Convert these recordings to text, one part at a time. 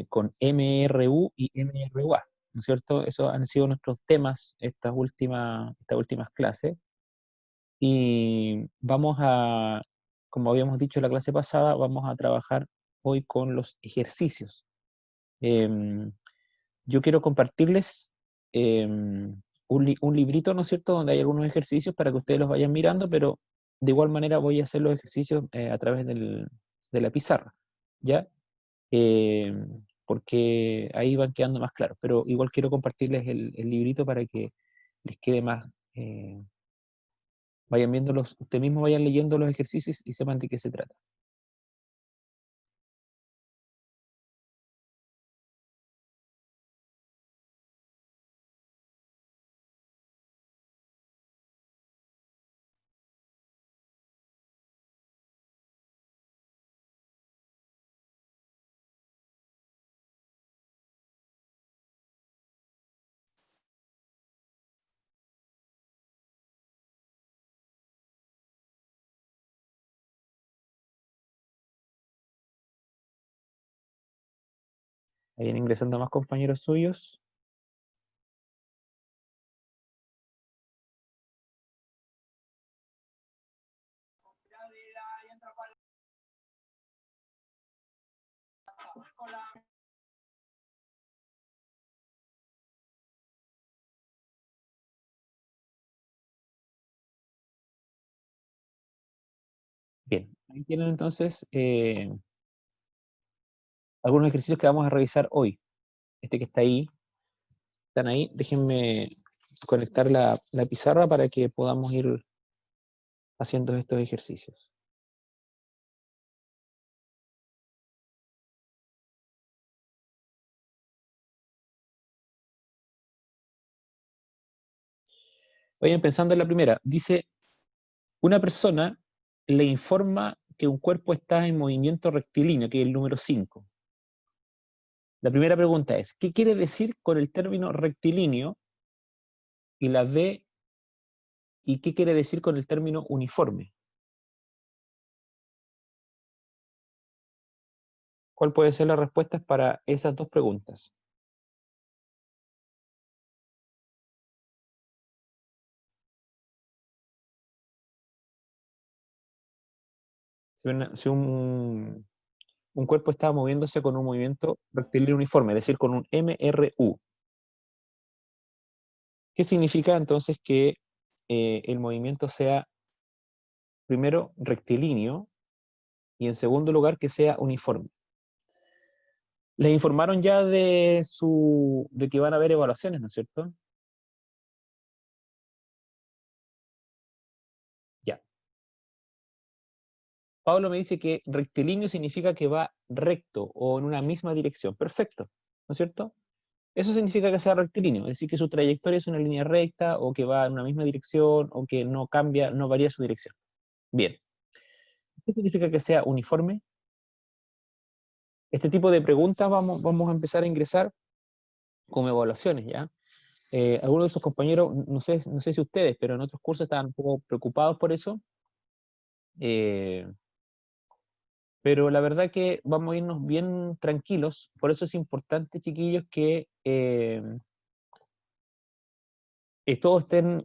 con MRU y MRUA, ¿no es cierto? Esos han sido nuestros temas estas últimas clases. Y vamos a, como habíamos dicho en la clase pasada, vamos a trabajar hoy con los ejercicios. Em, yo quiero compartirles un librito, ¿no es cierto?, donde hay algunos ejercicios para que ustedes los vayan mirando, pero de igual manera voy a hacer los ejercicios a través de la pizarra, ¿ya? Porque ahí van quedando más claros, pero igual quiero compartirles el librito para que les quede más, vayan viéndolos, ustedes mismos vayan leyendo los ejercicios y sepan de qué se trata. Vayan ingresando más compañeros suyos. Bien, ahí tienen entonces algunos ejercicios que vamos a revisar hoy. Este que está ahí, están ahí. Déjenme conectar la pizarra para que podamos ir haciendo estos ejercicios. Vayan pensando en la primera. Dice, una persona le informa que un cuerpo está en movimiento rectilíneo, que es el número 5. La primera pregunta es, ¿qué quiere decir con el término rectilíneo? Y la B, ¿y qué quiere decir con el término uniforme? ¿Cuál puede ser la respuesta para esas dos preguntas? Si un cuerpo está moviéndose con un movimiento rectilíneo uniforme, es decir, con un MRU. ¿Qué significa entonces que el movimiento sea, primero, rectilíneo y en segundo lugar, que sea uniforme? Les informaron ya de que van a haber evaluaciones, ¿no es cierto? Ya. Pablo me dice que rectilíneo significa que va recto o en una misma dirección. Perfecto, ¿no es cierto? Eso significa que sea rectilíneo, es decir, que su trayectoria es una línea recta o que va en una misma dirección o que no cambia, no varía su dirección. Bien. ¿Qué significa que sea uniforme? Este tipo de preguntas vamos a empezar a ingresar como evaluaciones, ¿ya? Algunos de sus compañeros, no sé si ustedes, pero en otros cursos estaban un poco preocupados por eso. Eh, pero la verdad que vamos a irnos bien tranquilos, por eso es importante, chiquillos, que todos estén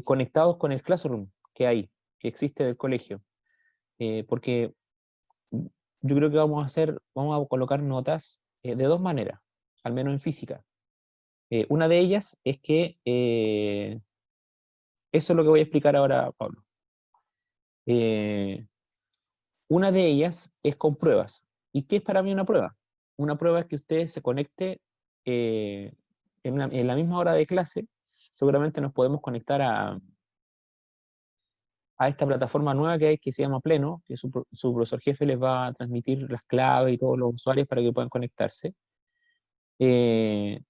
conectados con el Classroom que hay, que existe del colegio, porque yo creo que vamos a colocar notas de dos maneras, al menos en física. Una de ellas es que, eso es lo que voy a explicar ahora, Pablo. Eh, una de ellas es con pruebas. ¿Y qué es para mí una prueba? Una prueba es que usted se conecte eh, en la misma hora de clase. Seguramente nos podemos conectar a esta plataforma nueva que hay, que se llama Pleno, que su profesor jefe les va a transmitir las claves y todos los usuarios para que puedan conectarse. Eh,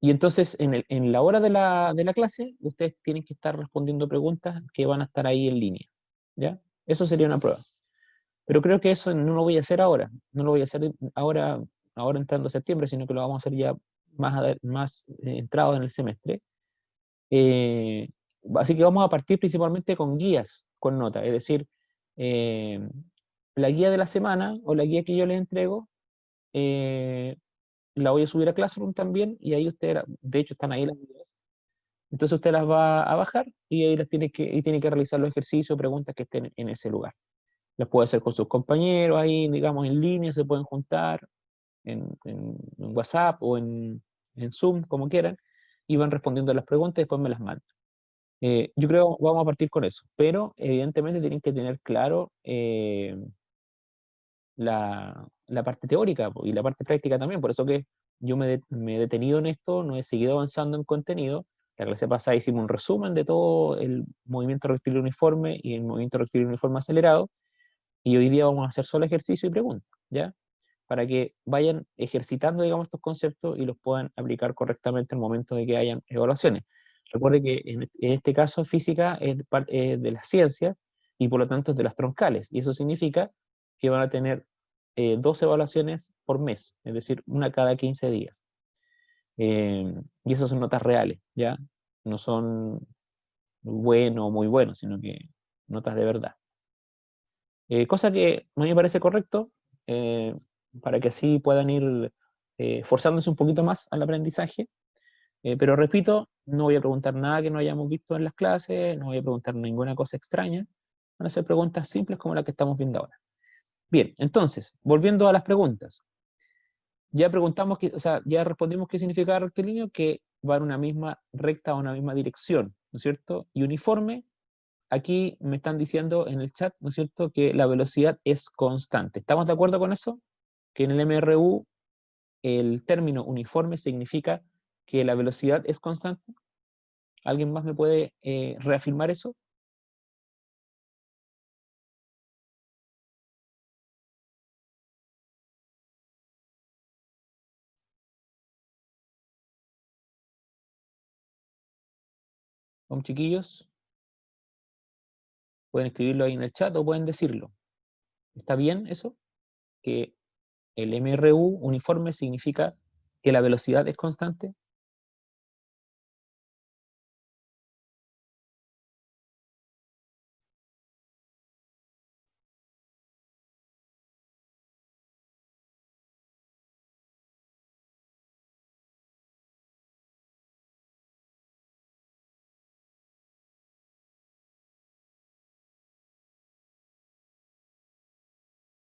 y entonces, en la hora de la clase, ustedes tienen que estar respondiendo preguntas que van a estar ahí en línea, ¿ya? Eso sería una prueba. Pero creo que eso no lo voy a hacer ahora. No lo voy a hacer ahora entrando septiembre, sino que lo vamos a hacer ya más entrado en el semestre. Eh, Así que vamos a partir principalmente con guías, con notas. Es decir, eh, la guía de la semana o la guía que yo les entrego la voy a subir a Classroom también, y ahí usted, de hecho están ahí las videos. Entonces usted las va a bajar y ahí tiene que realizar los ejercicios, preguntas que estén en ese lugar. Las puede hacer con sus compañeros ahí, digamos, en línea, se pueden juntar en WhatsApp o en Zoom, como quieran, y van respondiendo las preguntas y después me las mandan. Yo creo vamos a partir con eso, pero evidentemente tienen que tener claro la parte teórica y la parte práctica también, por eso que yo me he detenido en esto, no he seguido avanzando en contenido. La clase pasada hicimos un resumen de todo el movimiento rectilíneo uniforme y el movimiento rectilíneo uniforme acelerado, y hoy día vamos a hacer solo ejercicio y preguntas, ¿ya? Para que vayan ejercitando, digamos, estos conceptos y los puedan aplicar correctamente en el momento de que hayan evaluaciones. Recuerde que en este caso física es de las ciencias y por lo tanto es de las troncales, y eso significa que van a tener 2 evaluaciones por mes, es decir, una cada 15 días. Y esas son notas reales, ¿ya? No son bueno o muy buenos, sino que notas de verdad. Cosa que a mí me parece correcto, eh, para que así puedan ir forzándose un poquito más al aprendizaje. Pero repito, no voy a preguntar nada que no hayamos visto en las clases, no voy a preguntar ninguna cosa extraña. Van a ser preguntas simples como las que estamos viendo ahora. Bien, entonces, volviendo a las preguntas. Ya preguntamos, o sea, ya respondimos qué significa rectilíneo, que va en una misma recta o una misma dirección, ¿no es cierto? Y uniforme, aquí me están diciendo en el chat, ¿no es cierto?, que la velocidad es constante. ¿Estamos de acuerdo con eso? Que en el MRU el término uniforme significa que la velocidad es constante. ¿Alguien más me puede reafirmar eso? ¿Con chiquillos? Pueden escribirlo ahí en el chat o pueden decirlo. ¿Está bien eso? Que el MRU uniforme significa que la velocidad es constante.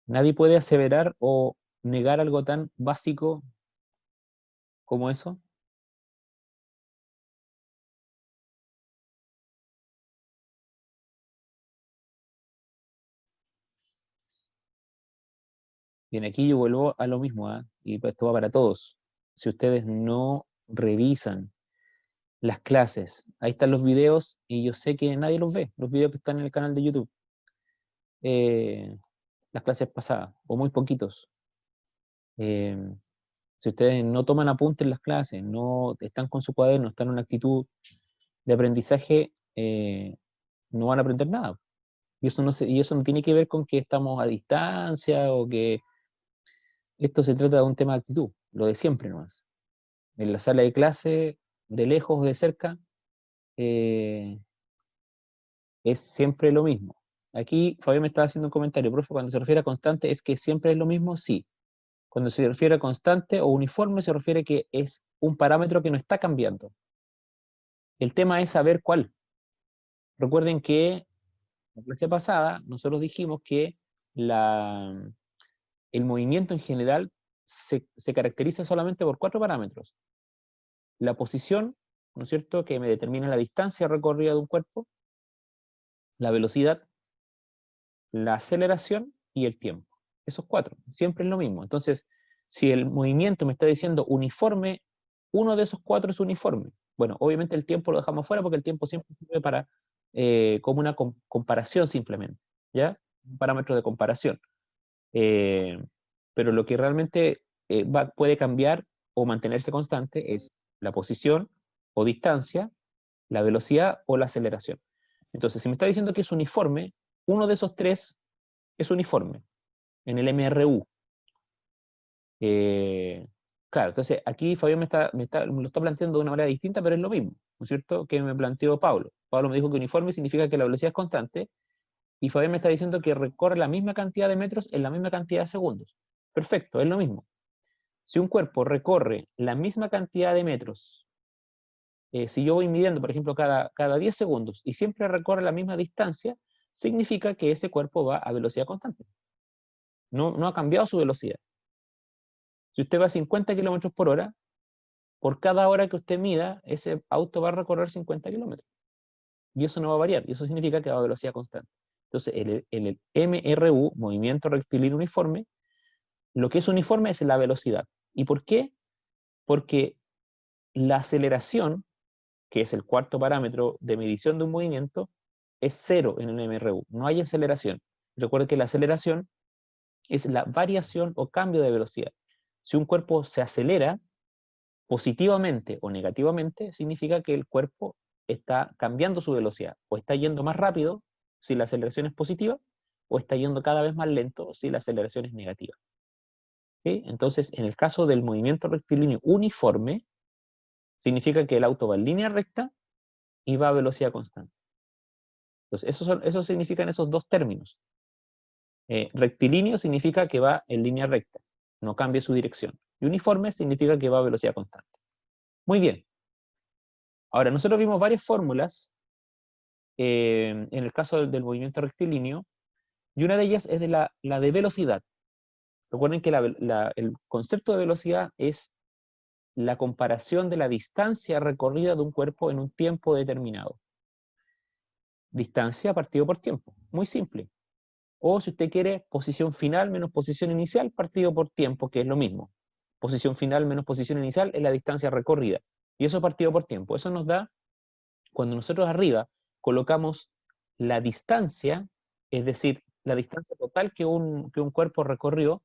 Nadie puede aseverar o negar algo tan básico como eso. Bien, aquí yo vuelvo a lo mismo, ¿ah? Y pues esto va para todos. Si ustedes no revisan las clases, ahí están los videos y yo sé que nadie los ve, los videos que están en el canal de YouTube, eh, las clases pasadas, o muy poquitos. Eh, si ustedes no toman apuntes en las clases, no están con su cuaderno, están en una actitud de aprendizaje, no van a aprender nada. Y eso no tiene que ver con que estamos a distancia o que esto se trata de un tema de actitud, lo de siempre nomás. En la sala de clase, de lejos o de cerca, eh, es siempre lo mismo. Aquí Fabián me estaba haciendo un comentario, profe, cuando se refiere a constante, ¿es que siempre es lo mismo? Sí. Cuando se refiere a constante o uniforme, se refiere a que es un parámetro que no está cambiando. El tema es saber cuál. Recuerden que en la clase pasada nosotros dijimos que el movimiento en general se caracteriza solamente por 4 parámetros. La posición, ¿no es cierto?, que me determina la distancia recorrida de un cuerpo, la velocidad, la aceleración y el tiempo. Esos 4, siempre es lo mismo. Entonces, si el movimiento me está diciendo uniforme, uno de esos 4 es uniforme. Bueno, obviamente el tiempo lo dejamos fuera porque el tiempo siempre sirve para, como una comparación simplemente, ¿ya? Un parámetro de comparación. Eh, pero lo que realmente puede cambiar o mantenerse constante es la posición o distancia, la velocidad o la aceleración. Entonces, si me está diciendo que es uniforme, uno de esos 3 es uniforme en el MRU. Claro, entonces aquí Fabián me lo está planteando de una manera distinta, pero es lo mismo, ¿no es cierto?, que me planteó Pablo. Pablo me dijo que uniforme significa que la velocidad es constante, y Fabián me está diciendo que recorre la misma cantidad de metros en la misma cantidad de segundos. Perfecto, es lo mismo. Si un cuerpo recorre la misma cantidad de metros, si yo voy midiendo, por ejemplo, cada 10 segundos y siempre recorre la misma distancia, significa que ese cuerpo va a velocidad constante. No ha cambiado su velocidad. Si usted va a 50 kilómetros por hora, por cada hora que usted mida, ese auto va a recorrer 50 kilómetros. Y eso no va a variar, y eso significa que va a velocidad constante. Entonces, el MRU, movimiento rectilíneo uniforme, lo que es uniforme es la velocidad. ¿Y por qué? Porque la aceleración, que es el cuarto parámetro de medición de un movimiento, es cero en el MRU. No hay aceleración. Recuerde que la aceleración es la variación o cambio de velocidad. Si un cuerpo se acelera positivamente o negativamente, significa que el cuerpo está cambiando su velocidad, o está yendo más rápido si la aceleración es positiva, o está yendo cada vez más lento si la aceleración es negativa. ¿Sí? Entonces, en el caso del movimiento rectilíneo uniforme, significa que el auto va en línea recta y va a velocidad constante. Entonces, eso significan esos dos términos. Rectilíneo significa que va en línea recta, no cambia su dirección. Y uniforme significa que va a velocidad constante. Muy bien. Ahora, nosotros vimos varias fórmulas en el caso del movimiento rectilíneo, y una de ellas es la de velocidad. Recuerden que el concepto de velocidad es la comparación de la distancia recorrida de un cuerpo en un tiempo determinado. Distancia partido por tiempo, muy simple. O si usted quiere, posición final menos posición inicial partido por tiempo, que es lo mismo. Posición final menos posición inicial es la distancia recorrida. Y eso partido por tiempo. Eso nos da, cuando nosotros arriba colocamos la distancia, es decir, la distancia total que un cuerpo recorrió,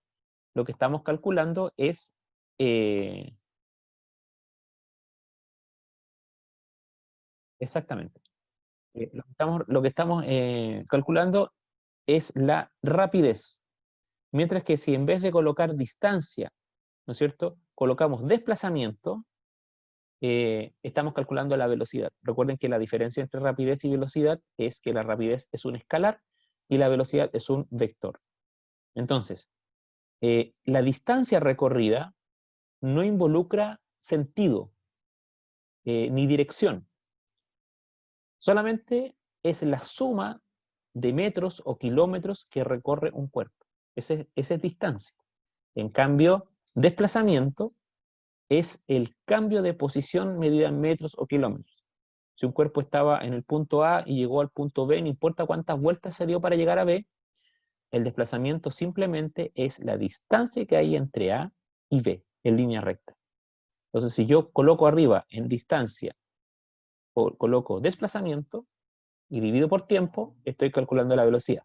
lo que estamos calculando es exactamente. Lo que estamos calculando es la rapidez. Mientras que si en vez de colocar distancia, ¿no es cierto?, colocamos desplazamiento, estamos calculando la velocidad. Recuerden que la diferencia entre rapidez y velocidad es que la rapidez es un escalar y la velocidad es un vector. Entonces, la distancia recorrida no involucra sentido ni dirección. Solamente es la suma de metros o kilómetros que recorre un cuerpo. Esa es distancia. En cambio, desplazamiento es el cambio de posición medida en metros o kilómetros. Si un cuerpo estaba en el punto A y llegó al punto B, no importa cuántas vueltas se dio para llegar a B, el desplazamiento simplemente es la distancia que hay entre A y B, en línea recta. Entonces, si yo coloco arriba en distancia, o coloco desplazamiento, y divido por tiempo, estoy calculando la velocidad.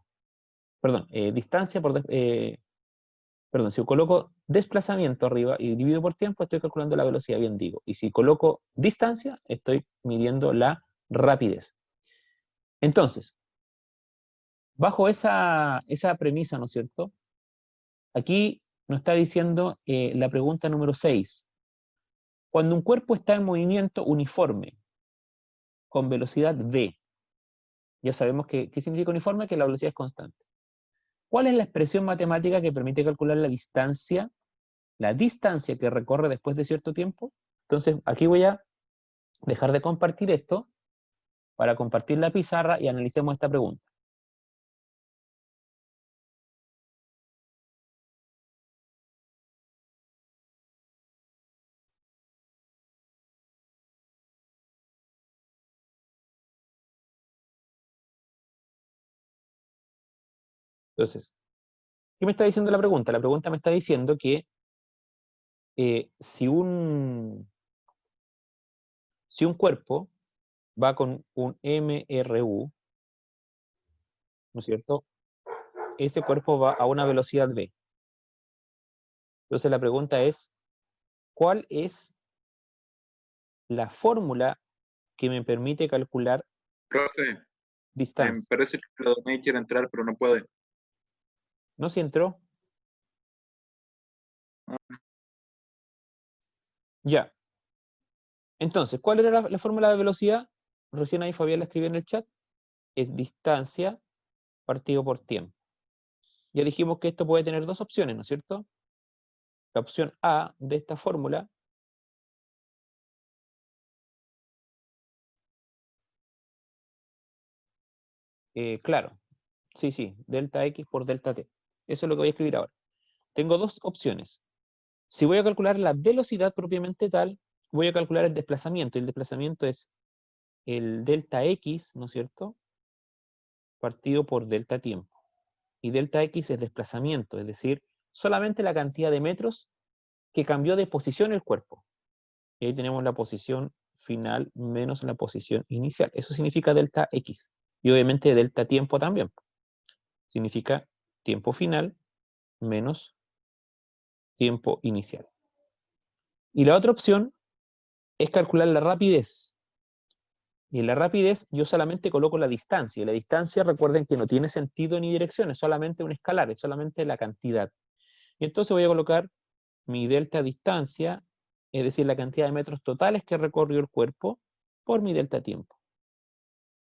Perdón, perdón, si coloco desplazamiento arriba y divido por tiempo, estoy calculando la velocidad, bien digo. Y si coloco distancia, estoy midiendo la rapidez. Entonces, bajo esa premisa, ¿no es cierto? Aquí nos está diciendo la pregunta número 6. Cuando un cuerpo está en movimiento uniforme, con velocidad v, ya sabemos qué significa uniforme, que la velocidad es constante. ¿Cuál es la expresión matemática que permite calcular la distancia que recorre después de cierto tiempo? Entonces, aquí voy a dejar de compartir esto para compartir la pizarra y analicemos esta pregunta. Entonces, ¿qué me está diciendo la pregunta? La pregunta me está diciendo que si un cuerpo va con un MRU, ¿no es cierto? Ese cuerpo va a una velocidad v. Entonces la pregunta es, ¿cuál es la fórmula que me permite calcular Profe, me distancia? parece que la Donay quiere entrar, pero no puede. ¿No si entró? Ya. Entonces, ¿cuál era la fórmula de velocidad? Recién ahí Fabián la escribió en el chat. Es distancia partido por tiempo. Ya dijimos que esto puede tener dos opciones, ¿no es cierto? la opción A de esta fórmula claro, sí, delta X por delta T. Eso es lo que voy a escribir ahora. Tengo dos opciones. Si voy a calcular la velocidad propiamente tal, voy a calcular el desplazamiento. El desplazamiento es el delta X, ¿no es cierto?, partido por delta tiempo. Y delta X es desplazamiento, es decir, solamente la cantidad de metros que cambió de posición el cuerpo. Y ahí tenemos la posición final menos la posición inicial. Eso significa delta X. Y obviamente delta tiempo también. Significa tiempo final menos tiempo inicial. Y la otra opción es calcular la rapidez. Y en la rapidez yo solamente coloco la distancia. Y la distancia, recuerden que no tiene sentido ni dirección, es solamente un escalar, es solamente la cantidad. Y entonces voy a colocar mi delta distancia, es decir, la cantidad de metros totales que recorrió el cuerpo, por mi delta tiempo.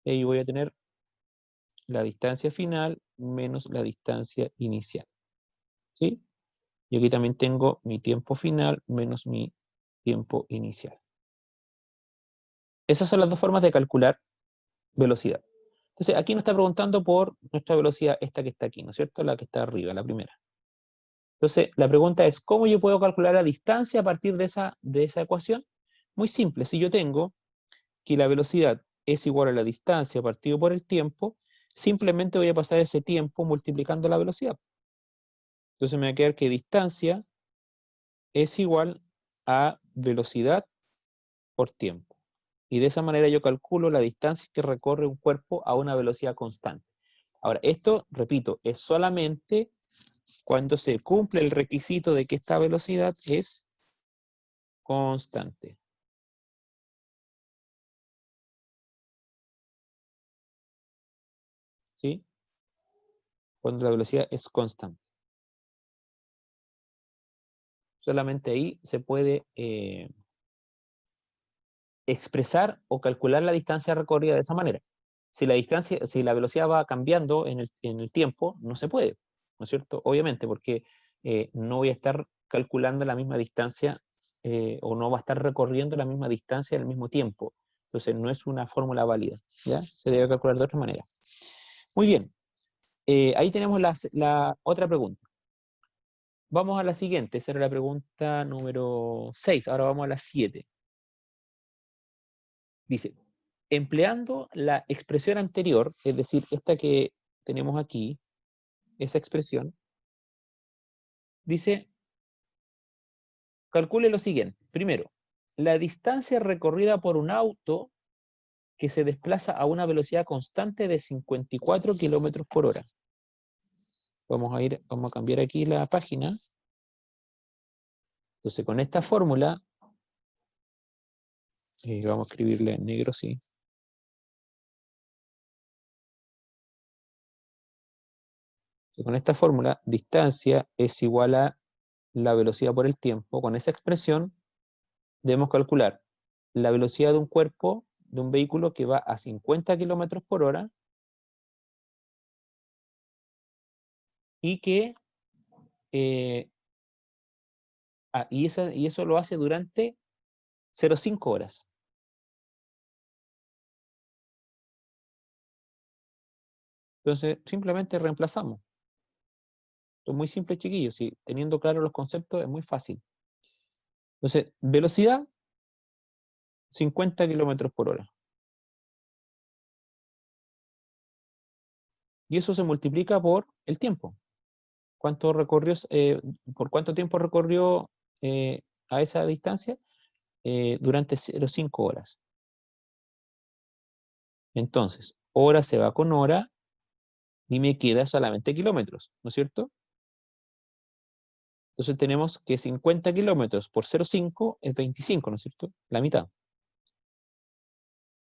Y ahí voy a tener la distancia final menos la distancia inicial. ¿Sí? Y aquí también tengo mi tiempo final menos mi tiempo inicial. Esas son las dos formas de calcular velocidad. Entonces, aquí nos está preguntando por nuestra velocidad, esta que está aquí, ¿no es cierto? La que está arriba, la primera. Entonces, la pregunta es, ¿cómo yo puedo calcular la distancia a partir de esa ecuación? Muy simple, si yo tengo que la velocidad es igual a la distancia partido por el tiempo, simplemente voy a pasar ese tiempo multiplicando la velocidad. Entonces me va a quedar que distancia es igual a velocidad por tiempo. Y de esa manera yo calculo la distancia que recorre un cuerpo a una velocidad constante. Ahora, esto, repito, es solamente cuando se cumple el requisito de que esta velocidad es constante. ¿Sí? Cuando la velocidad es constante. Solamente ahí se puede expresar o calcular la distancia recorrida de esa manera. Si la velocidad va cambiando en el tiempo, no se puede, ¿no es cierto? Obviamente, porque no voy a estar calculando la misma distancia o no va a estar recorriendo la misma distancia al mismo tiempo. Entonces, no es una fórmula válida, ¿ya? Se debe calcular de otra manera. Muy bien. Ahí tenemos la otra pregunta. Vamos a la siguiente. Esa era la pregunta número 6. Ahora vamos a la 7. Dice, empleando la expresión anterior, es decir, esta que tenemos aquí, esa expresión, dice, calcule lo siguiente. Primero, la distancia recorrida por un auto que se desplaza a una velocidad constante de 54 kilómetros por hora. Vamos a cambiar aquí la página. Entonces, con esta fórmula, vamos a escribirle en negro, sí. Con esta fórmula, distancia es igual a la velocidad por el tiempo. Con esa expresión, debemos calcular la velocidad de un cuerpo, de un vehículo que va a 50 kilómetros por hora y que y eso lo hace durante 0,5 horas. Entonces, simplemente reemplazamos. Esto es muy simple, chiquillos. Si teniendo claros los conceptos, es muy fácil. Entonces, velocidad, 50 kilómetros por hora. Y eso se multiplica por el tiempo. ¿Por cuánto tiempo recorrió a esa distancia? Durante 0,5 horas. Entonces, hora se va con hora y me queda solamente kilómetros, ¿no es cierto? Entonces tenemos que 50 kilómetros por 0,5 es 25, ¿no es cierto? La mitad.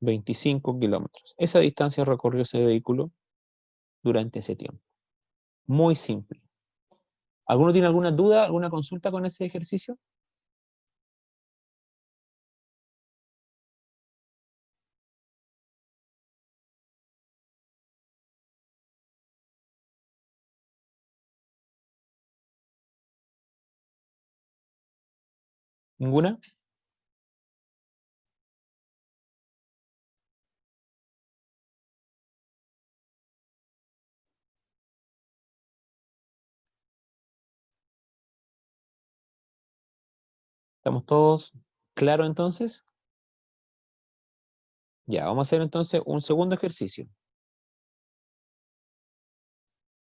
25 kilómetros. Esa distancia recorrió ese vehículo durante ese tiempo. Muy simple. ¿Alguno tiene alguna duda, alguna consulta con ese ejercicio? ¿Ninguna? ¿Estamos todos claros entonces? Ya, vamos a hacer entonces un segundo ejercicio.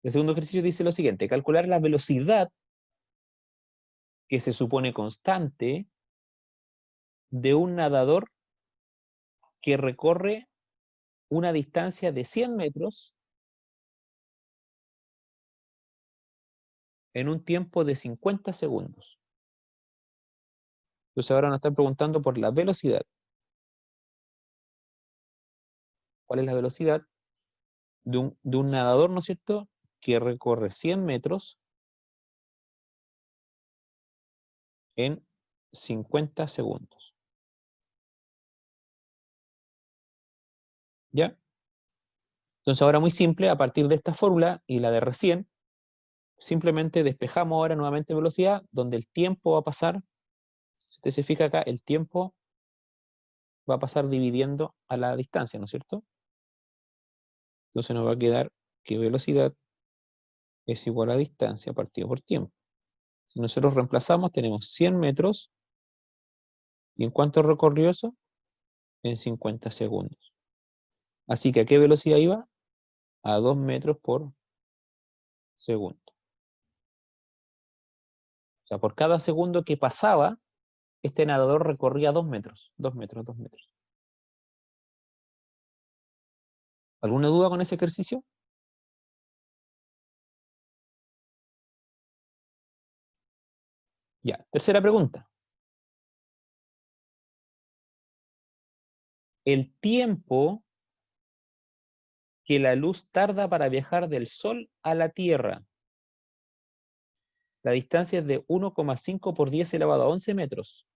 El segundo ejercicio dice lo siguiente: calcular la velocidad que se supone constante de un nadador que recorre una distancia de 100 metros en un tiempo de 50 segundos. Entonces ahora nos están preguntando por la velocidad. ¿Cuál es la velocidad de un nadador, ¿no es cierto?, que recorre 100 metros en 50 segundos. ¿Ya? Entonces ahora muy simple, a partir de esta fórmula y la de recién, simplemente despejamos ahora nuevamente velocidad, donde el tiempo va a pasar, si usted se fija acá, el tiempo va a pasar dividiendo a la distancia, ¿no es cierto? Entonces nos va a quedar que velocidad es igual a distancia partido por tiempo. Si nosotros reemplazamos, tenemos 100 metros, ¿y en cuánto recorrió eso? En 50 segundos. Así que ¿a qué velocidad iba? A 2 metros por segundo. O sea, por cada segundo que pasaba, este nadador recorría 2 metros, 2 metros, 2 metros. ¿Alguna duda con ese ejercicio? Ya, tercera pregunta. El tiempo que la luz tarda para viajar del Sol a la Tierra. La distancia es de 1,5 por 10 elevado a 11 metros,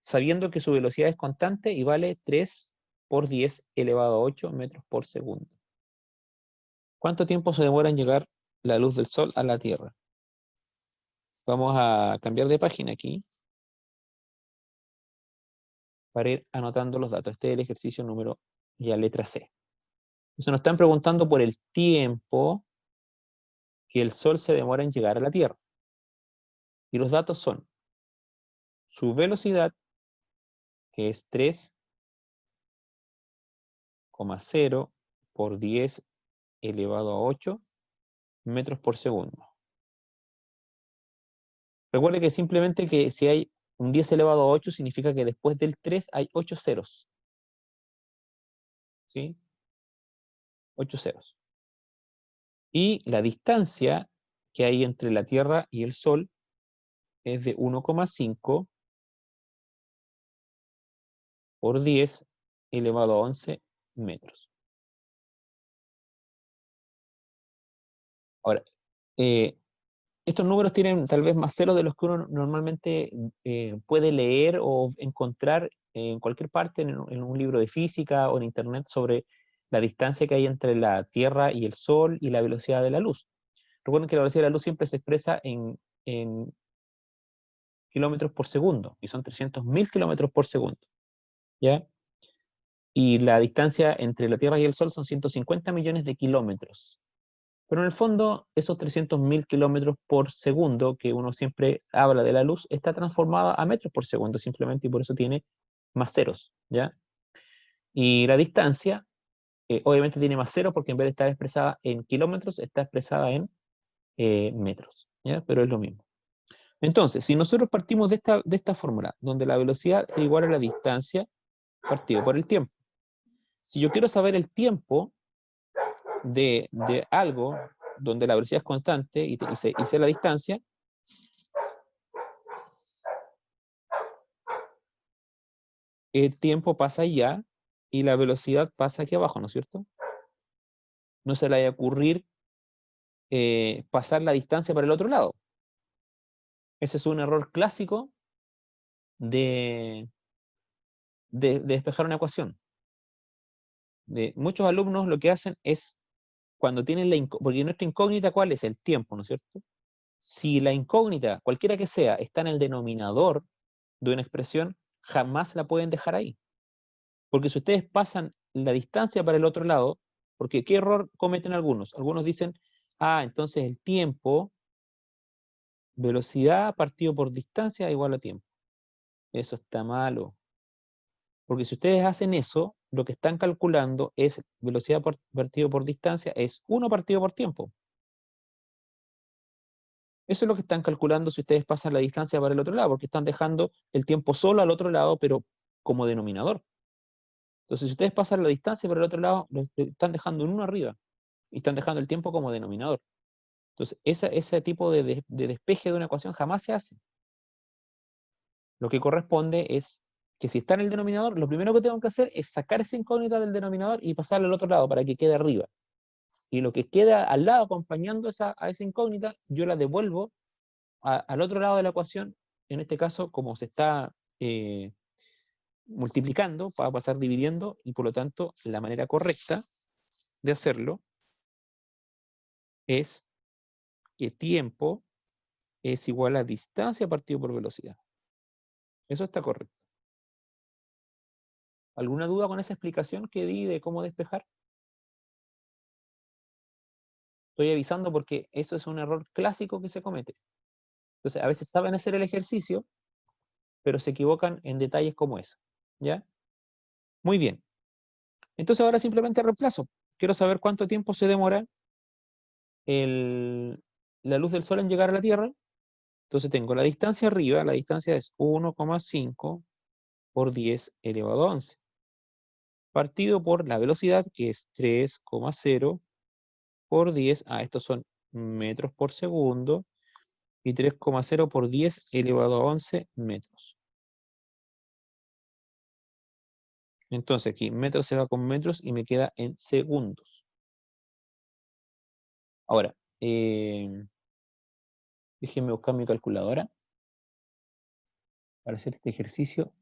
sabiendo que su velocidad es constante y vale 3 por 10 elevado a 8 metros por segundo. ¿Cuánto tiempo se demora en llegar la luz del Sol a la Tierra? Vamos a cambiar de página aquí para ir anotando los datos. Este es el ejercicio número, ya letra C. Entonces nos están preguntando por el tiempo que el Sol se demora en llegar a la Tierra. Y los datos son su velocidad, que es 3,0 por 10 elevado a 8 metros por segundo. Recuerde que simplemente que si hay un 10 elevado a 8 significa que después del 3 hay 8 ceros. ¿Sí? 8 ceros. Y la distancia que hay entre la Tierra y el Sol es de 1,5 por 10 elevado a 11 metros. Ahora, estos números tienen tal vez más ceros de los que uno normalmente puede leer o encontrar en cualquier parte, en un libro de física o en internet, sobre la distancia que hay entre la Tierra y el Sol y la velocidad de la luz. Recuerden que la velocidad de la luz siempre se expresa en kilómetros por segundo, y son 300.000 kilómetros por segundo. ¿Ya? Y la distancia entre la Tierra y el Sol son 150 millones de kilómetros. Pero en el fondo, esos 300.000 kilómetros por segundo, que uno siempre habla de la luz, está transformada a metros por segundo simplemente, y por eso tiene más ceros, ¿ya? Y la distancia, obviamente tiene más ceros, porque en vez de estar expresada en kilómetros, está expresada en metros, ¿ya? Pero es lo mismo. Entonces, si nosotros partimos de esta fórmula, donde la velocidad es igual a la distancia partido por el tiempo. Si yo quiero saber el tiempo de algo donde la velocidad es constante y sé la distancia, el tiempo pasa allá y la velocidad pasa aquí abajo, ¿no es cierto? No se le vaya a ocurrir pasar la distancia para el otro lado. Ese es un error clásico de despejar una ecuación. Muchos alumnos lo que hacen es, cuando tienen porque nuestra incógnita, ¿cuál es? El tiempo, ¿no es cierto? Si la incógnita, cualquiera que sea, está en el denominador, de una expresión, jamás la pueden dejar ahí. Porque si ustedes pasan la distancia para el otro lado, porque ¿qué error cometen algunos? Algunos dicen, entonces el tiempo, velocidad partido por distancia igual a tiempo. Eso está malo. Porque si ustedes hacen eso, lo que están calculando es velocidad partido por distancia, es 1 partido por tiempo. Eso es lo que están calculando si ustedes pasan la distancia para el otro lado, porque están dejando el tiempo solo al otro lado, pero como denominador. Entonces, si ustedes pasan la distancia para el otro lado, lo están dejando en 1 arriba, y están dejando el tiempo como denominador. Entonces, ese tipo de despeje de una ecuación jamás se hace. Lo que corresponde es que si está en el denominador, lo primero que tengo que hacer es sacar esa incógnita del denominador y pasarla al otro lado para que quede arriba. Y lo que queda al lado acompañando a esa incógnita, yo la devuelvo al otro lado de la ecuación. En este caso, como se está multiplicando, va a pasar dividiendo, y por lo tanto la manera correcta de hacerlo es que tiempo es igual a distancia partido por velocidad. Eso está correcto. ¿Alguna duda con esa explicación que di de cómo despejar? Estoy avisando porque eso es un error clásico que se comete. Entonces, a veces saben hacer el ejercicio, pero se equivocan en detalles como eso. ¿Ya? Muy bien. Entonces ahora simplemente reemplazo. Quiero saber cuánto tiempo se demora la luz del sol en llegar a la Tierra. Entonces tengo la distancia arriba, la distancia es 1,5 por 10 elevado a 11. Partido por la velocidad, que es 3,0 por 10. Estos son metros por segundo. Y 3,0 por 10 elevado a 11 metros. Entonces aquí metros se va con metros y me queda en segundos. Ahora, déjenme buscar mi calculadora para hacer este ejercicio.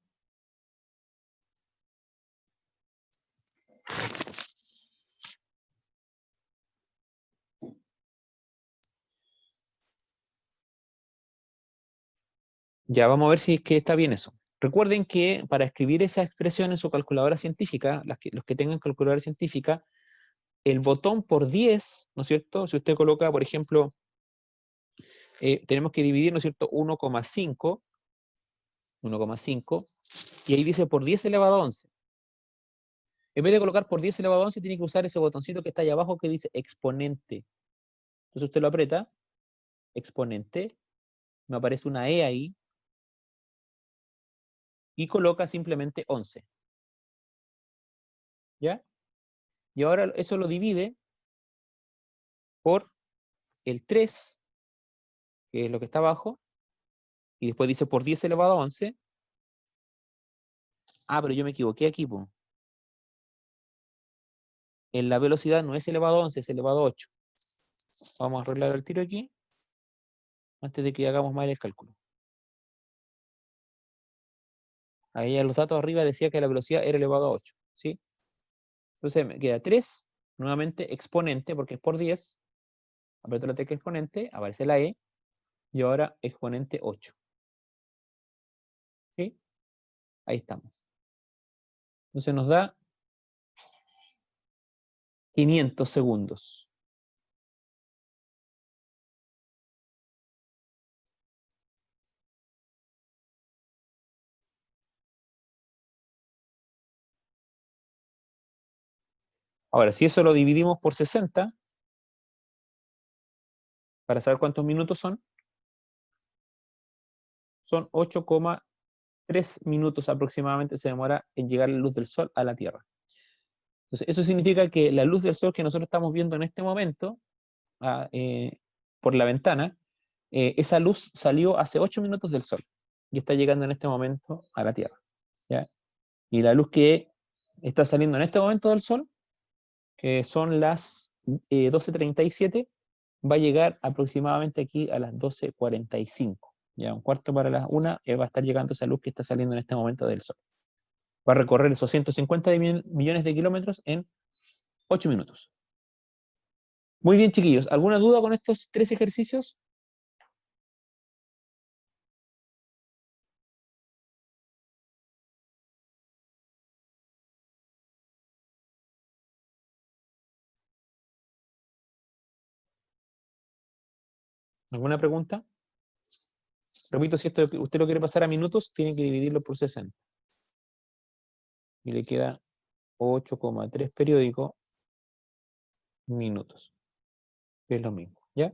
Ya vamos a ver si es que está bien eso. Recuerden que para escribir esa expresión en su calculadora científica, los que tengan calculadora científica, el botón por 10, ¿no es cierto? Si usted coloca, por ejemplo, tenemos que dividir, ¿no es cierto?, 1,5, y ahí dice por 10 elevado a 11. En vez de colocar por 10 elevado a 11, tiene que usar ese botoncito que está ahí abajo que dice exponente. Entonces usted lo aprieta, exponente, me aparece una E ahí, y coloca simplemente 11. ¿Ya? Y ahora eso lo divide por el 3, que es lo que está abajo, y después dice por 10 elevado a 11. Pero yo me equivoqué aquí, po. En la velocidad no es elevado a 11, es elevado a 8. Vamos a arreglar el tiro aquí, antes de que hagamos mal el cálculo. Ahí en los datos arriba decía que la velocidad era elevado a 8, ¿sí? Entonces me queda 3, nuevamente exponente, porque es por 10. Aprieto la tecla exponente, aparece la E, y ahora exponente 8. ¿Sí? Ahí estamos. Entonces nos da 500 segundos. Ahora, si eso lo dividimos por 60, para saber cuántos minutos son 8,3 minutos aproximadamente se demora en llegar la luz del sol a la Tierra. Entonces, eso significa que la luz del sol que nosotros estamos viendo en este momento, por la ventana, esa luz salió hace 8 minutos del sol y está llegando en este momento a la Tierra. ¿Ya? Y la luz que está saliendo en este momento del sol, que son las 12:37, va a llegar aproximadamente aquí a las 12:45. Ya, un cuarto para las 1, va a estar llegando esa luz que está saliendo en este momento del sol. Va a recorrer esos 150 millones de kilómetros en 8 minutos. Muy bien, chiquillos. ¿Alguna duda con estos 3 ejercicios? ¿Alguna pregunta? Repito, si esto usted lo quiere pasar a minutos, tiene que dividirlo por 60. Y le queda 8,3 periódico minutos. Es lo mismo, ¿ya?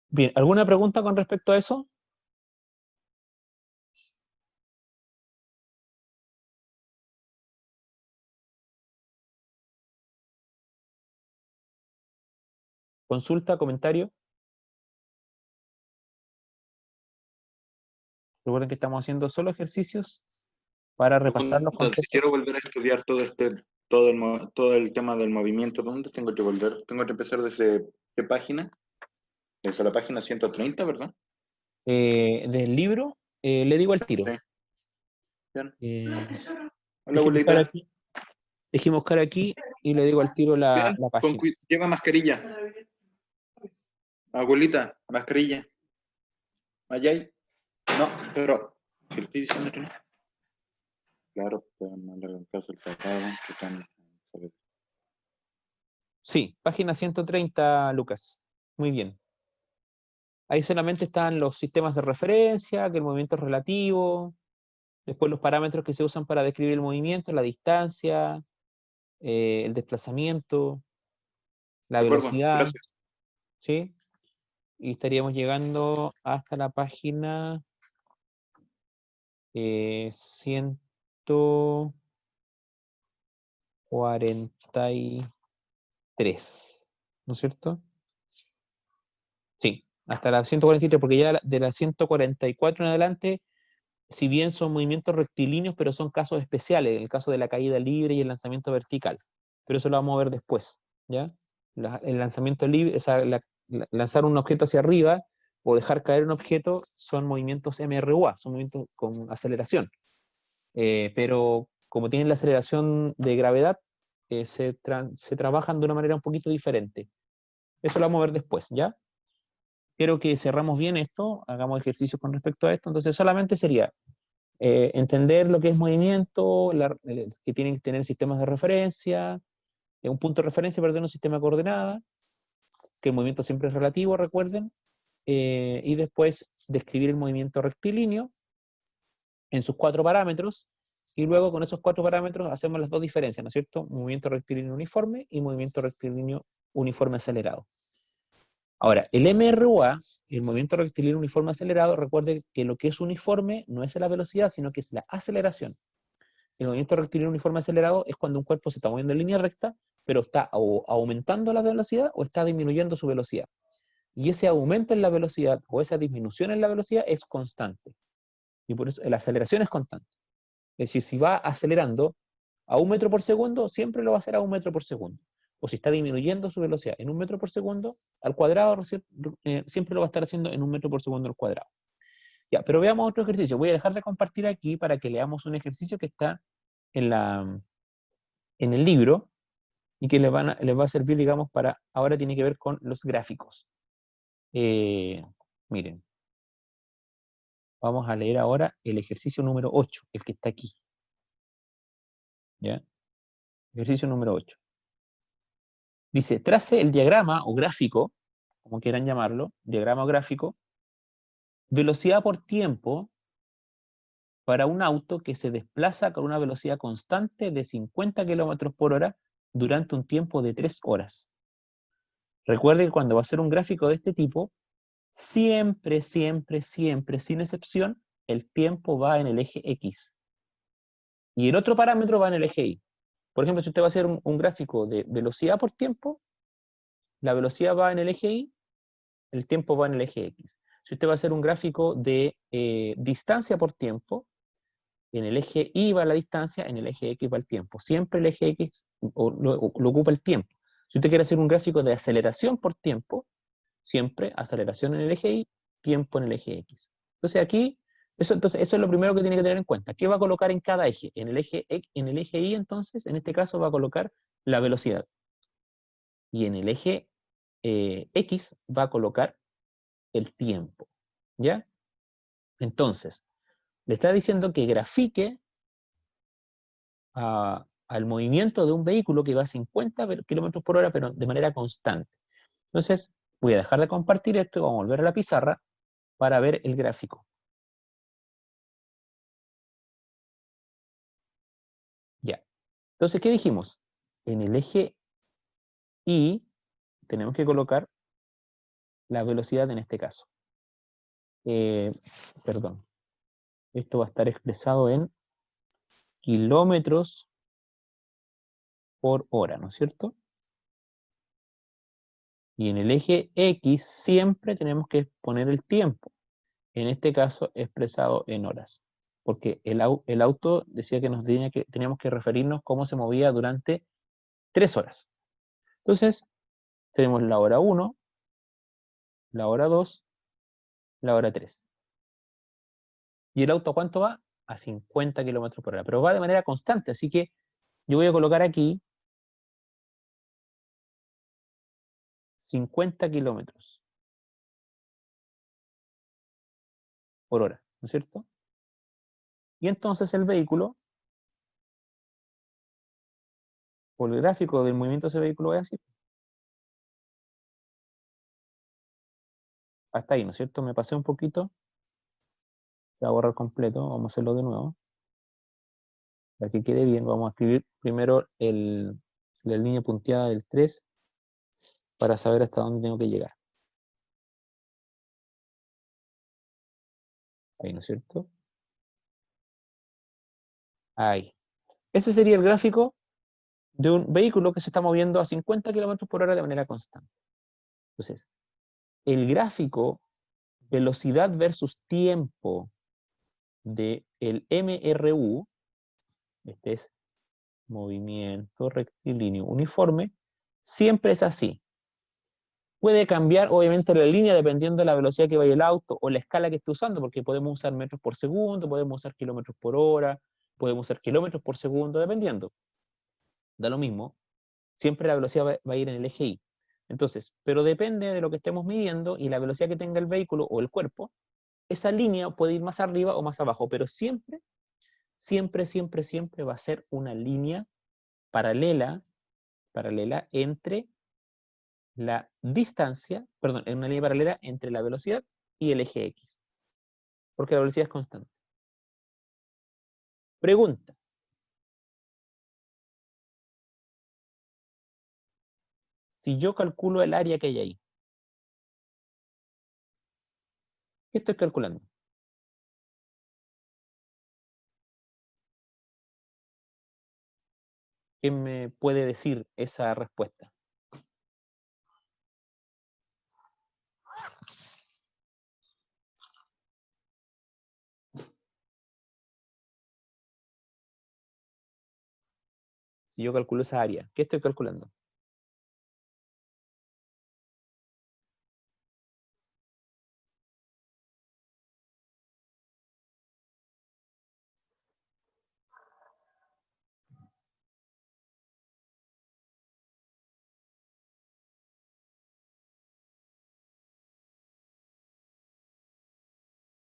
Bien, ¿alguna pregunta con respecto a eso? ¿Consulta, comentario? Recuerden que estamos haciendo solo ejercicios para repasar los Si conceptos. quiero volver a estudiar todo el tema del movimiento, ¿dónde tengo que volver? Tengo que empezar desde qué página? Desde la página 130, ¿verdad? Del libro, le digo al tiro. Sí. Bien. Hola, Déjeme buscar abuelita. aquí. Déjeme buscar aquí y le digo al tiro Bien, la página. lleva mascarilla. Abuelita, mascarilla. ¿Allá hay? No, pero si le estoy diciendo que no. Claro, pueden mandar un caso al papá, que están. Sí, página 130, Lucas. Muy bien. Ahí solamente están los sistemas de referencia, que el movimiento es relativo, después los parámetros que se usan para describir el movimiento, la distancia, el desplazamiento, la De acuerdo, velocidad, gracias. ¿sí? Y estaríamos llegando hasta la página 143, ¿no es cierto? Sí, hasta la 143, porque ya de la 144 en adelante, si bien son movimientos rectilíneos, pero son casos especiales, el caso de la caída libre y el lanzamiento vertical. Pero eso lo vamos a ver después, ¿ya? El lanzamiento libre, o sea, lanzar un objeto hacia arriba o dejar caer un objeto son movimientos MRUA, son movimientos con aceleración. Pero como tienen la aceleración de gravedad, se trabajan de una manera un poquito diferente. Eso lo vamos a ver después, ¿ya? Quiero que cerramos bien esto, hagamos ejercicios con respecto a esto. Entonces solamente sería entender lo que es movimiento, que tienen que tener sistemas de referencia, un punto de referencia, perdón, un sistema de coordenadas, que el movimiento siempre es relativo, recuerden, y después describir el movimiento rectilíneo en sus 4 parámetros, y luego con esos 4 parámetros hacemos las dos diferencias, ¿no es cierto? Movimiento rectilíneo uniforme y movimiento rectilíneo uniforme acelerado. Ahora, el MRUA, el movimiento rectilíneo uniforme acelerado, recuerde que lo que es uniforme no es la velocidad, sino que es la aceleración. El movimiento rectilíneo uniforme acelerado es cuando un cuerpo se está moviendo en línea recta, pero está o aumentando la velocidad o está disminuyendo su velocidad. Y ese aumento en la velocidad o esa disminución en la velocidad es constante. Y por eso la aceleración es constante. Es decir, si va acelerando a 1 metro por segundo, siempre lo va a hacer a 1 metro por segundo. O si está disminuyendo su velocidad en 1 metro por segundo al cuadrado, siempre lo va a estar haciendo en 1 metro por segundo al cuadrado. Ya, pero veamos otro ejercicio. Voy a dejar de compartir aquí para que leamos un ejercicio que está en el libro y que les va a servir, digamos, para, ahora tiene que ver con los gráficos. Miren, vamos a leer ahora el ejercicio número 8, el que está aquí. ¿Ya? Ejercicio número 8. Dice, trace el diagrama o gráfico, como quieran llamarlo, diagrama o gráfico, velocidad por tiempo para un auto que se desplaza con una velocidad constante de 50 km por hora durante un tiempo de 3 horas. Recuerde que cuando va a hacer un gráfico de este tipo, siempre, siempre, siempre, sin excepción, el tiempo va en el eje X. Y el otro parámetro va en el eje Y. Por ejemplo, si usted va a hacer un gráfico de velocidad por tiempo, la velocidad va en el eje Y, el tiempo va en el eje X. Si usted va a hacer un gráfico de distancia por tiempo, en el eje Y va la distancia, en el eje X va el tiempo. Siempre el eje X lo ocupa el tiempo. Si usted quiere hacer un gráfico de aceleración por tiempo, siempre aceleración en el eje Y, tiempo en el eje X. Entonces aquí, entonces, eso es lo primero que tiene que tener en cuenta. ¿Qué va a colocar en cada eje? En el eje Y, entonces, en este caso va a colocar la velocidad. Y en el eje X va a colocar el tiempo. ¿Ya? Entonces, le está diciendo que grafique al movimiento de un vehículo que va a 50 km por hora, pero de manera constante. Entonces, Voy a dejar de compartir esto y vamos a volver a la pizarra para ver el gráfico. Ya. Entonces, ¿qué dijimos? En el eje Y tenemos que colocar la velocidad en este caso. Perdón. Esto va a estar expresado en kilómetros por hora, ¿no es cierto? Y en el eje X siempre tenemos que poner el tiempo. En este caso expresado en horas. Porque el auto decía que teníamos que referirnos cómo se movía durante 3 horas. Entonces, tenemos la hora 1, la hora 2, la hora 3. ¿Y el auto a cuánto va? A 50 kilómetros por hora. Pero va de manera constante, así que yo voy a colocar aquí 50 kilómetros por hora, ¿no es cierto? Y entonces el vehículo, o el gráfico del movimiento de ese vehículo es así. Hasta ahí, ¿no es cierto? Me pasé un poquito. Voy a borrar completo, vamos a hacerlo de nuevo. Para que quede bien, vamos a escribir primero la línea punteada del 3 para saber hasta dónde tengo que llegar. Ahí, ¿no es cierto? Ahí. Ese sería el gráfico de un vehículo que se está moviendo a 50 kilómetros por hora de manera constante. Entonces, el gráfico velocidad versus tiempo del MRU, este es movimiento rectilíneo uniforme, siempre es así. Puede cambiar, obviamente, la línea dependiendo de la velocidad que vaya el auto o la escala que esté usando, porque podemos usar metros por segundo, podemos usar kilómetros por hora, podemos usar kilómetros por segundo, dependiendo. Da lo mismo. Siempre la velocidad va a ir en el eje Y. Entonces, pero depende de lo que estemos midiendo y la velocidad que tenga el vehículo o el cuerpo, esa línea puede ir más arriba o más abajo, pero siempre, siempre, siempre, siempre va a ser una línea paralela entre la distancia, perdón, en una línea paralela entre la velocidad y el eje X, porque la velocidad es constante. Pregunta. Si yo calculo el área que hay ahí, ¿qué estoy calculando? ¿Qué me puede decir esa respuesta? Si yo calculo esa área, ¿qué estoy calculando?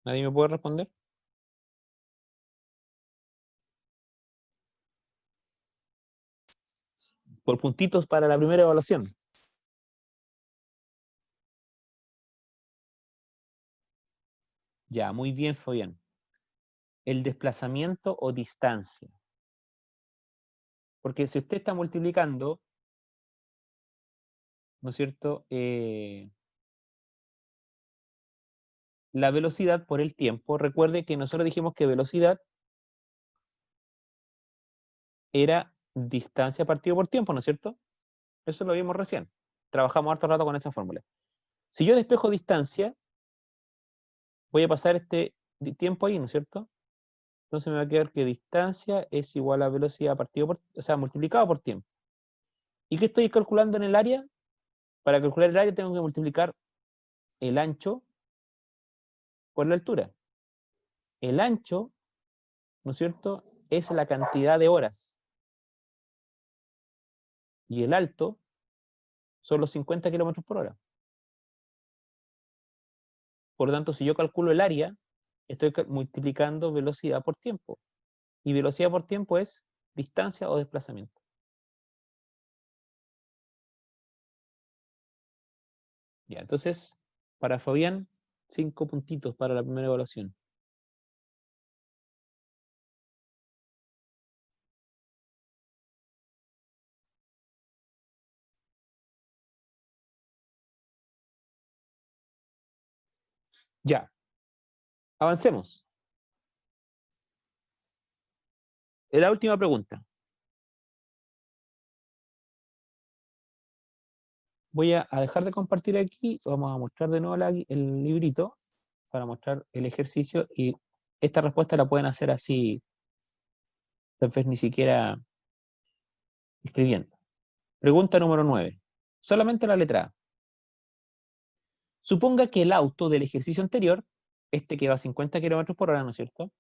¿Nadie me puede responder? Por puntitos para la primera evaluación. Ya, muy bien, Fabián. El desplazamiento o distancia. Porque si usted está multiplicando, ¿no es cierto? La velocidad por el tiempo. Recuerde que nosotros dijimos que velocidad era distancia partido por tiempo, ¿no es cierto? Eso lo vimos recién. Trabajamos harto rato con esa fórmula. Si yo despejo distancia, voy a pasar este tiempo ahí, ¿no es cierto? Entonces me va a quedar que distancia es igual a velocidad partido por, o sea, multiplicado por tiempo. ¿Y qué estoy calculando en el área? Para calcular el área tengo que multiplicar el ancho por la altura. El ancho, ¿no es cierto?, es la cantidad de horas. Y el alto son los 50 kilómetros por hora. Por lo tanto, si yo calculo el área, estoy multiplicando velocidad por tiempo. Y velocidad por tiempo es distancia o desplazamiento. Ya, entonces, para Fabián, 5 puntitos para la primera evaluación. Ya, avancemos. La última pregunta. Voy a dejar de compartir aquí, vamos a mostrar de nuevo el librito para mostrar el ejercicio y esta respuesta la pueden hacer así, tal vez ni siquiera escribiendo. Pregunta número 9. Solamente la letra A. Suponga que el auto del ejercicio anterior, este que va a 50 kilómetros por hora, ¿no es cierto?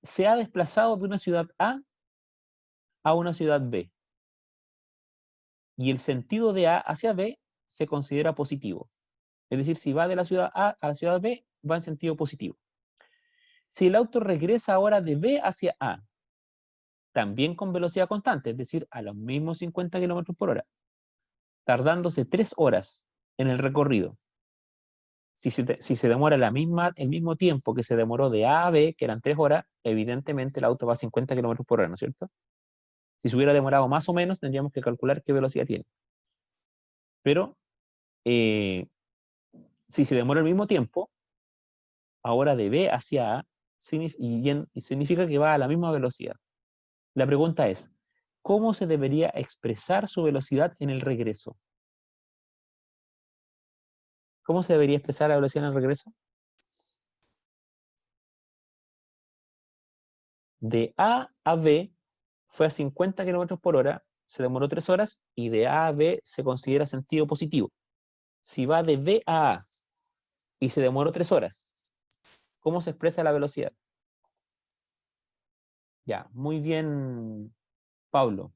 Se ha desplazado de una ciudad a una ciudad B. Y el sentido de A hacia B se considera positivo. Es decir, si va de la ciudad A a la ciudad B, va en sentido positivo. Si el auto regresa ahora de B hacia A, también con velocidad constante, es decir, a los mismos 50 kilómetros por hora, tardándose 3 horas en el recorrido. Si se demora el mismo tiempo que se demoró de A a B, que eran 3 horas, evidentemente el auto va a 50 kilómetros por hora, ¿no es cierto? Si se hubiera demorado más o menos, tendríamos que calcular qué velocidad tiene. Pero si se demora el mismo tiempo, ahora de B hacia A, significa que va a la misma velocidad. La pregunta es, ¿cómo se debería expresar su velocidad en el regreso? ¿Cómo se debería expresar la velocidad en el regreso? De A a B fue a 50 kilómetros por hora, se demoró 3 horas y de A a B se considera sentido positivo. Si va de B a y se demoró 3 horas, ¿cómo se expresa la velocidad? Ya, muy bien, Pablo.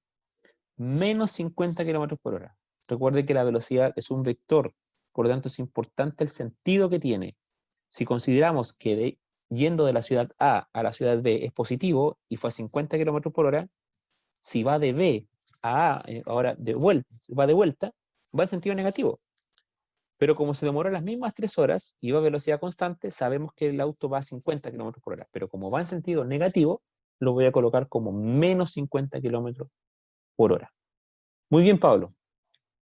Menos 50 kilómetros por hora. Recuerde que la velocidad es un vector, por lo tanto es importante el sentido que tiene. Si consideramos que yendo de la ciudad A a la ciudad B es positivo y fue a 50 kilómetros por hora, si va de B a A, ahora va de vuelta, va en sentido negativo. Pero como se demora las mismas 3 horas y va a velocidad constante, sabemos que el auto va a 50 kilómetros por hora. Pero como va en sentido negativo, lo voy a colocar como menos 50 kilómetros por hora. Muy bien, Pablo.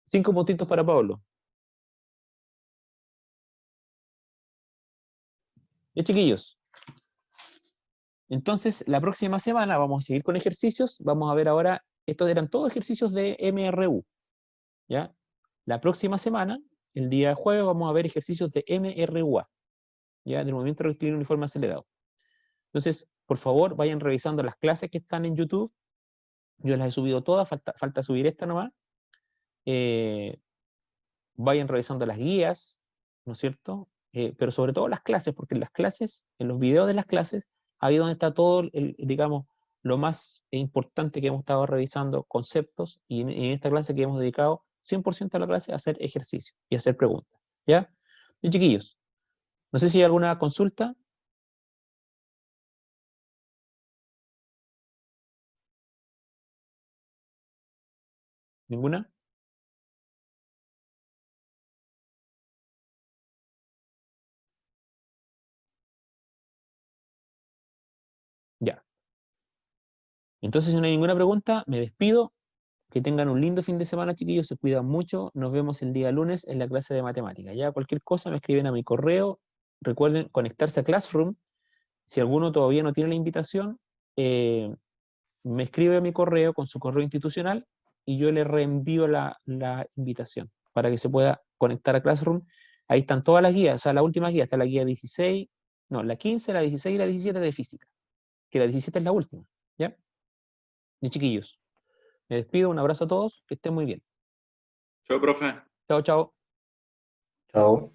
5 puntitos para Pablo. Ya, chiquillos. Entonces, la próxima semana vamos a seguir con ejercicios. Vamos a ver ahora, estos eran todos ejercicios de MRU. ¿Ya? La próxima semana, el día jueves, vamos a ver ejercicios de MRUA. ¿Ya? Del movimiento rectilíneo uniforme acelerado. Entonces, por favor, vayan revisando las clases que están en YouTube. Yo las he subido todas, falta subir esta nomás. Vayan revisando las guías, ¿no es cierto? Pero sobre todo las clases, porque en las clases, en los videos de las clases, ahí donde está todo, digamos, lo más importante que hemos estado revisando, conceptos, y en esta clase que hemos dedicado 100% a la clase a hacer ejercicio y hacer preguntas. ¿Ya? Y chiquillos, no sé si hay alguna consulta. ¿Ninguna? Ya. Entonces, si no hay ninguna pregunta, me despido. Que tengan un lindo fin de semana, chiquillos. Se cuidan mucho. Nos vemos el día lunes en la clase de matemática. Ya cualquier cosa me escriben a mi correo. Recuerden conectarse a Classroom. Si alguno todavía no tiene la invitación, me escribe a mi correo con su correo institucional y yo le reenvío la invitación para que se pueda conectar a Classroom. Ahí están todas las guías. O sea, la última guía está la guía 16, no, la 15, la 16 y la 17 de física. Que la 17 es la última. ¿Ya? Y chiquillos. Me despido, un abrazo a todos, que estén muy bien. Chao, profe. Chao, chao. Chao.